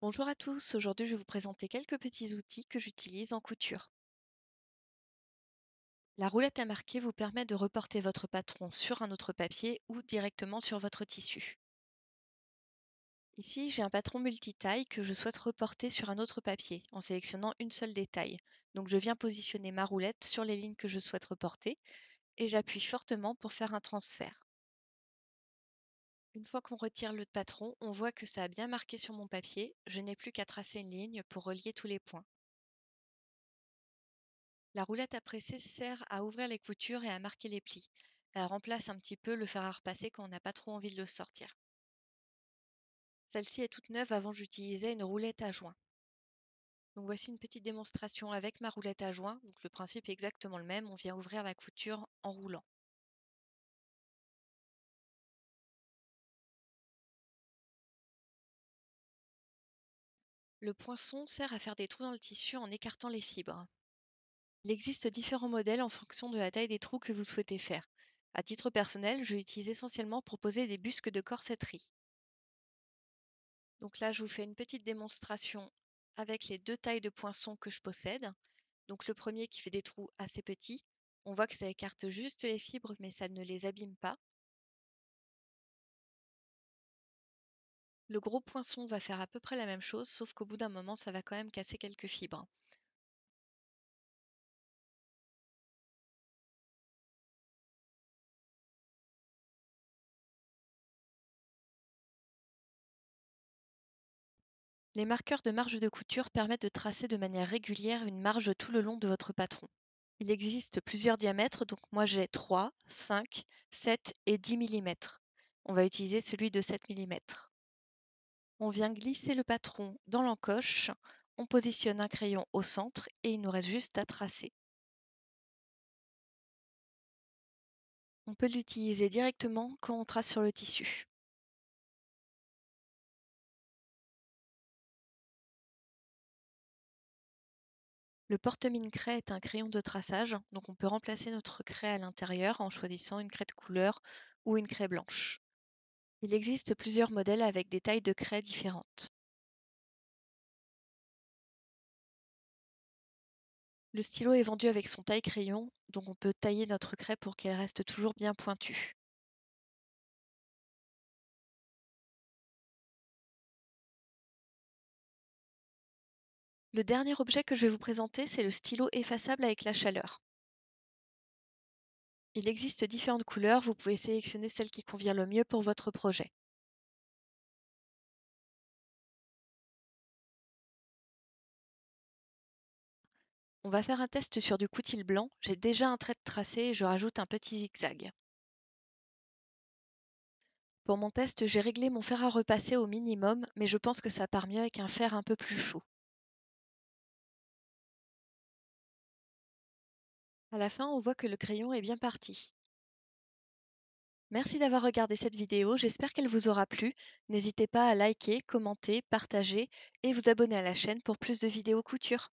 Bonjour à tous, aujourd'hui je vais vous présenter quelques petits outils que j'utilise en couture. La roulette à marquer vous permet de reporter votre patron sur un autre papier ou directement sur votre tissu. Ici j'ai un patron multitaille que je souhaite reporter sur un autre papier en sélectionnant une seule des tailles. Donc je viens positionner ma roulette sur les lignes que je souhaite reporter et j'appuie fortement pour faire un transfert. Une fois qu'on retire le patron, on voit que ça a bien marqué sur mon papier, je n'ai plus qu'à tracer une ligne pour relier tous les points. La roulette à presser sert à ouvrir les coutures et à marquer les plis. Elle remplace un petit peu le fer à repasser quand on n'a pas trop envie de le sortir. Celle-ci est toute neuve, avant j'utilisais une roulette à joint. Donc voici une petite démonstration avec ma roulette à joint. Donc le principe est exactement le même, on vient ouvrir la couture en roulant. Le poinçon sert à faire des trous dans le tissu en écartant les fibres. Il existe différents modèles en fonction de la taille des trous que vous souhaitez faire. À titre personnel, je l'utilise essentiellement pour poser des busques de corsetterie. Donc là, je vous fais une petite démonstration avec les deux tailles de poinçons que je possède. Donc le premier qui fait des trous assez petits, on voit que ça écarte juste les fibres, mais ça ne les abîme pas. Le gros poinçon va faire à peu près la même chose, sauf qu'au bout d'un moment, ça va quand même casser quelques fibres. Les marqueurs de marge de couture permettent de tracer de manière régulière une marge tout le long de votre patron. Il existe plusieurs diamètres, donc moi j'ai 3, 5, 7 et 10 mm. On va utiliser celui de 7 mm. On vient glisser le patron dans l'encoche, on positionne un crayon au centre et il nous reste juste à tracer. On peut l'utiliser directement quand on trace sur le tissu. Le porte-mine craie est un crayon de traçage, donc on peut remplacer notre craie à l'intérieur en choisissant une craie de couleur ou une craie blanche. Il existe plusieurs modèles avec des tailles de craie différentes. Le stylo est vendu avec son taille-crayon, donc on peut tailler notre craie pour qu'elle reste toujours bien pointue. Le dernier objet que je vais vous présenter, c'est le stylo effaçable avec la chaleur. Il existe différentes couleurs, vous pouvez sélectionner celle qui convient le mieux pour votre projet. On va faire un test sur du coutil blanc. J'ai déjà un trait de tracé et je rajoute un petit zigzag. Pour mon test, j'ai réglé mon fer à repasser au minimum, mais je pense que ça part mieux avec un fer un peu plus chaud. À la fin, on voit que le crayon est bien parti. Merci d'avoir regardé cette vidéo, j'espère qu'elle vous aura plu. N'hésitez pas à liker, commenter, partager et vous abonner à la chaîne pour plus de vidéos couture.